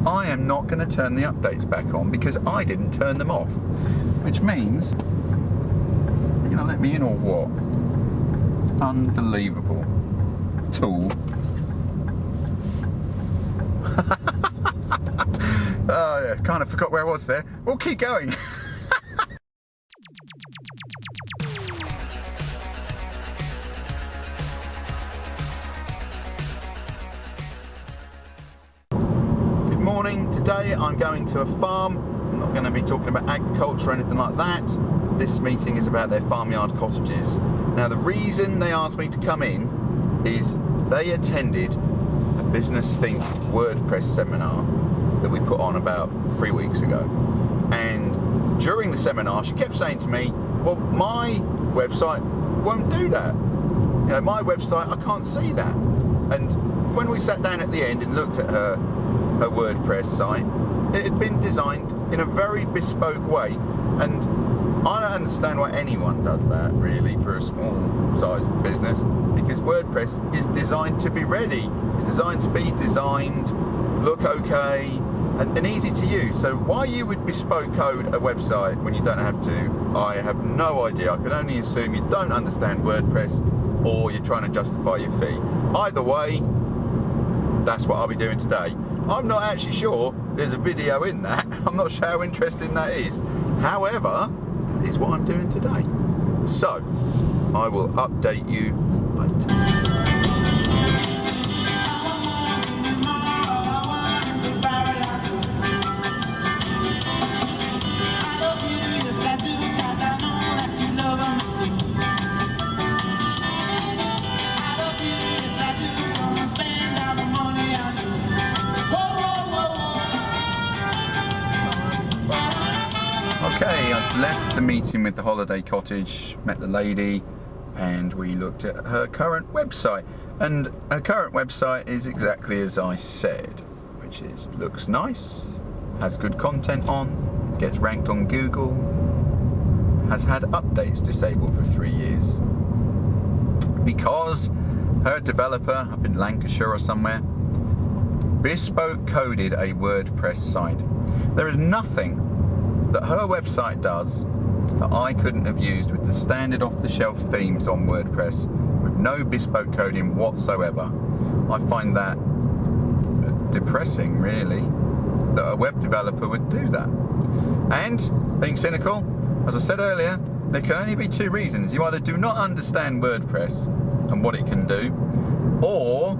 I am not going to turn the updates back on because I didn't turn them off. Which means, you're going to let me in or what? Unbelievable. Tool. Oh yeah, kind of forgot where I was there. We'll keep going. Good morning. Today I'm going to a farm. I'm not going to be talking about agriculture or anything like that. This meeting is about their farmyard cottages. Now the reason they asked me to come in is they attended a Business Think WordPress seminar that we put on about 3 weeks ago. And during the seminar, she kept saying to me, well, my website won't do that. You know, my website, I can't see that. And when we sat down at the end and looked at her WordPress site, it had been designed in a very bespoke way. And I don't understand why anyone does that, really, for a small-sized business, because WordPress is designed to be ready. It's designed to be designed, look okay, and easy to use. So why you would bespoke code a website when you don't have to, I have no idea. I can only assume you don't understand WordPress or you're trying to justify your fee. Either way, that's what I'll be doing today. I'm not actually sure there's a video in that. I'm not sure how interesting that is. However, that is what I'm doing today. So, I will update you later. Okay, I've left the meeting with the holiday cottage, met the lady, and we looked at her current website. And her current website is exactly as I said, which is looks nice, has good content on, gets ranked on Google, has had updates disabled for 3 years. Because her developer, up in Lancashire or somewhere, bespoke coded a WordPress site. There is nothing that her website does that I couldn't have used with the standard off-the-shelf themes on WordPress with no bespoke coding whatsoever. I find that depressing, really, that a web developer would do that. And, being cynical, as I said earlier, there can only be two reasons. You either do not understand WordPress and what it can do, or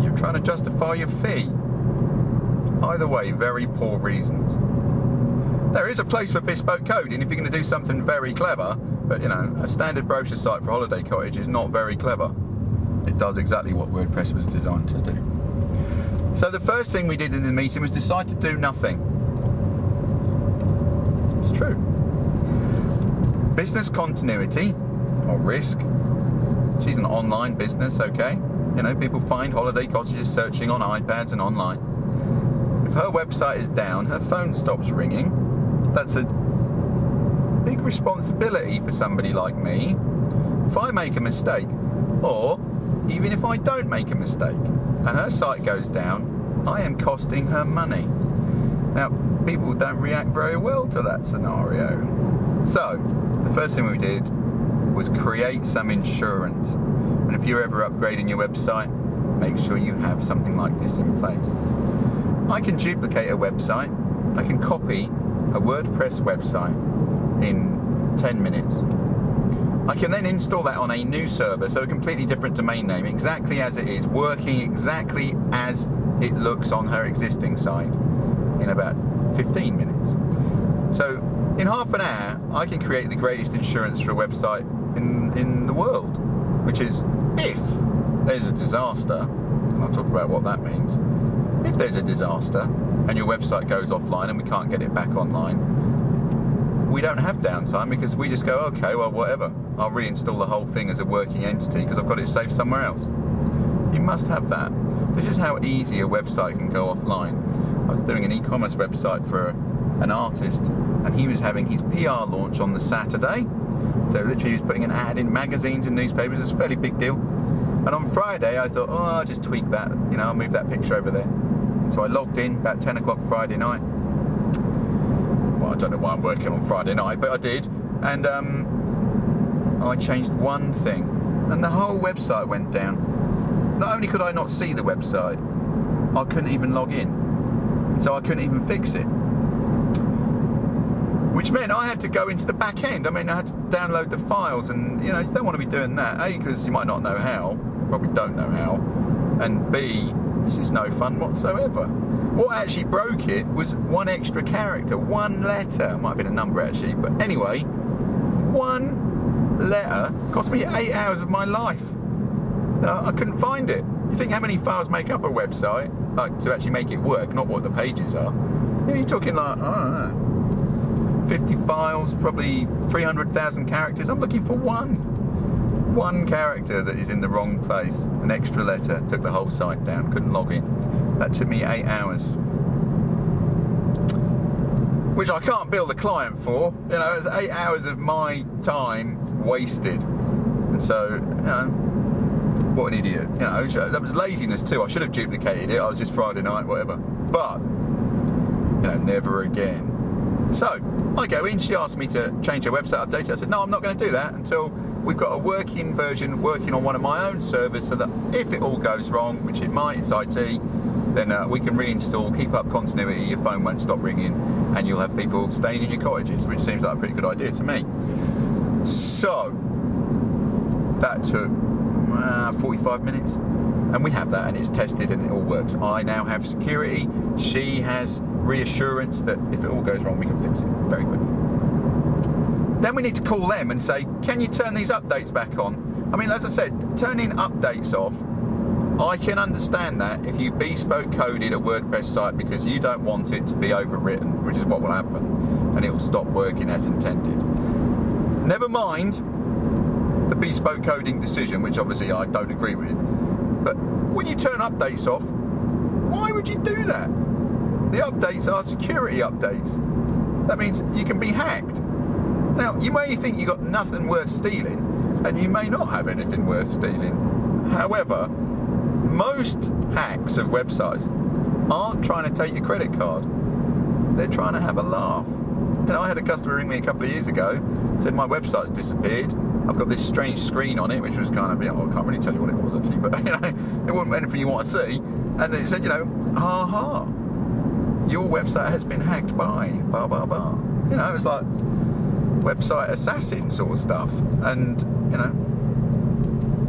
you're trying to justify your fee. Either way, very poor reasons. There is a place for bespoke coding if you're going to do something very clever, but you know, a standard brochure site for holiday cottage is not very clever. It does exactly what WordPress was designed to do. So the first thing we did in the meeting was decide to do nothing. It's true. Business continuity, or risk. She's an online business, okay? You know, people find holiday cottages searching on iPads and online. If her website is down, her phone stops ringing. That's a big responsibility for somebody like me. If I make a mistake, or even if I don't make a mistake, and her site goes down, I am costing her money. Now, people don't react very well to that scenario. So, the first thing we did was create some insurance. And if you're ever upgrading your website, make sure you have something like this in place. I can duplicate a website. I can copy a WordPress website in 10 minutes. I can then install that on a new server, so a completely different domain name, exactly as it is, working exactly as it looks on her existing site in about 15 minutes. So in half an hour, I can create the greatest insurance for a website in the world, which is if there's a disaster, and I'll talk about what that means. If there's a disaster and your website goes offline and we can't get it back online, we don't have downtime because we just go, okay, well, whatever. I'll reinstall the whole thing as a working entity because I've got it saved somewhere else. You must have that. This is how easy a website can go offline. I was doing an e-commerce website for an artist and he was having his PR launch on the Saturday. So literally he was putting an ad in magazines and newspapers. It was a fairly big deal. And on Friday I thought, oh, I'll just tweak that. You know, I'll move that picture over there. So I logged in about 10 o'clock Friday night. Well, I don't know why I'm working on Friday night, but I did. And I changed one thing, and the whole website went down. Not only could I not see the website, I couldn't even log in. So I couldn't even fix it. Which meant I had to go into the back end. I mean, I had to download the files, and you don't want to be doing that. A, because you might not know how, probably don't know how, and B, this is no fun whatsoever. What actually broke it was one extra character, one letter. It might have been a number actually, but anyway, one letter cost me 8 hours of my life. I couldn't find it. You think how many files make up a website, like to actually make it work, not what the pages are. You're talking like, I don't know, 50 files, probably 300,000 characters. I'm looking for one character that is in the wrong place. An extra letter, took the whole site down, couldn't log in. That took me 8 hours. Which I can't bill the client for. It's 8 hours of my time wasted. And so, what an idiot. That was laziness too. I should have duplicated it. I was just Friday night, whatever. But, never again. So, I go in, she asked me to change her website, update it. I said, no, I'm not going to do that until we've got a working version working on one of my own servers, so that if it all goes wrong, which it might, it's IT, then we can reinstall, keep up continuity, your phone won't stop ringing, and you'll have people staying in your cottages, which seems like a pretty good idea to me. So, that took 45 minutes. And we have that, and it's tested, and it all works. I now have security. She has reassurance that if it all goes wrong, we can fix it very quickly. Then we need to call them and say, can you turn these updates back on? I mean, as I said, turning updates off, I can understand that if you bespoke coded a WordPress site because you don't want it to be overwritten, which is what will happen, and it will stop working as intended. Never mind the bespoke coding decision, which obviously I don't agree with. But when you turn updates off, why would you do that? The updates are security updates. That means you can be hacked. Now, you may think you got nothing worth stealing, and you may not have anything worth stealing. However, most hacks of websites aren't trying to take your credit card. They're trying to have a laugh. I had a customer ring me a couple of years ago, said my website's disappeared. I've got this strange screen on it, which was kind of, I can't really tell you what it was actually, but it wasn't anything you want to see. And it said, aha, your website has been hacked by blah blah blah. It's like website assassin sort of stuff. And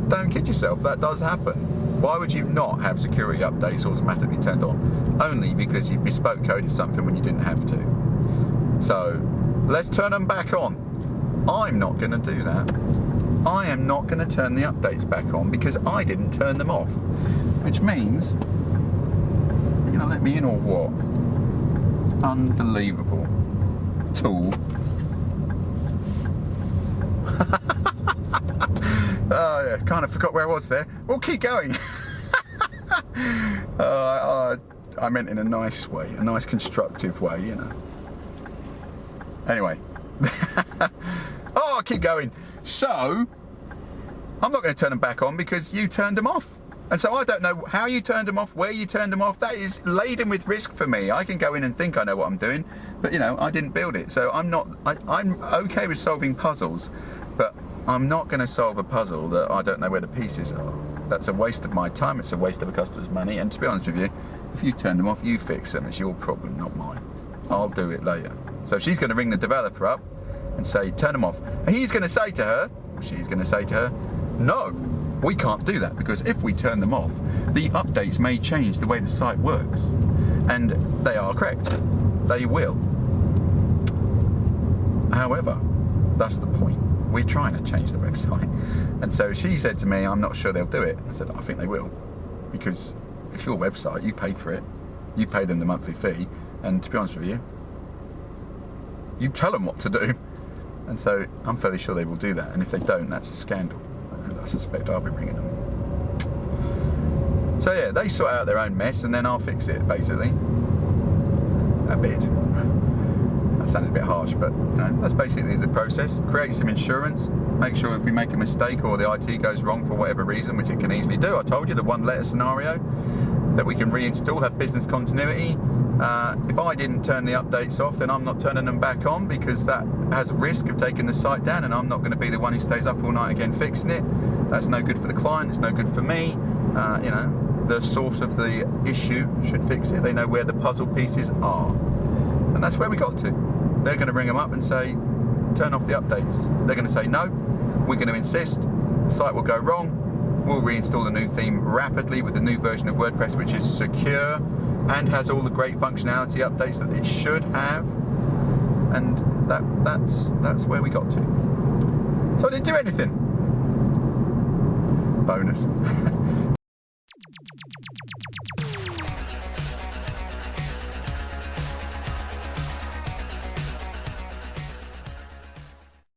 don't kid yourself, that does happen. Why would you not have security updates automatically turned on? Only because you bespoke coded something when you didn't have to. So let's turn them back on. I'm not going to do that. I am not going to turn the updates back on because I didn't turn them off. Which means, you're going to let me in or what? Unbelievable. Tool. Oh yeah, kind of forgot where I was there. We'll keep going. I meant in a nice way, a nice constructive way, Anyway. I'll keep going. So, I'm not going to turn them back on because you turned them off. And so I don't know how you turned them off, where you turned them off. That is laden with risk for me. I can go in and think I know what I'm doing, but I didn't build it. So I'm okay with solving puzzles, but I'm not going to solve a puzzle that I don't know where the pieces are. That's a waste of my time. It's a waste of a customer's money. And to be honest with you, if you turn them off, you fix them. It's your problem, not mine. I'll do it later. So she's going to ring the developer up and say, turn them off. And she's going to say to her, no, we can't do that because if we turn them off, the updates may change the way the site works. And they are correct. They will. However, that's the point. We're trying to change the website. And so she said to me, I'm not sure they'll do it. I said, I think they will. Because it's your website, you paid for it. You pay them the monthly fee. And to be honest with you, you tell them what to do. And so I'm fairly sure they will do that. And if they don't, that's a scandal. And I suspect I'll be bringing them. So yeah, they sort out their own mess and then I'll fix it, basically. A bit. That sounded a bit harsh, but that's basically the process. Create some insurance. Make sure if we make a mistake or the IT goes wrong for whatever reason, which it can easily do. I told you the one letter scenario. that we can reinstall, have business continuity. If I didn't turn the updates off, then I'm not turning them back on, because that has a risk of taking the site down, and I'm not going to be the one who stays up all night again fixing it. That's no good for the client, it's no good for me. The source of the issue should fix it. They know where the puzzle pieces are. And that's where we got to. They're going to ring them up and say, turn off the updates. They're going to say, no, we're going to insist. The site will go wrong. We'll reinstall the new theme rapidly with the new version of WordPress, which is secure and has all the great functionality updates that it should have. And that's where we got to. So I didn't do anything. Bonus.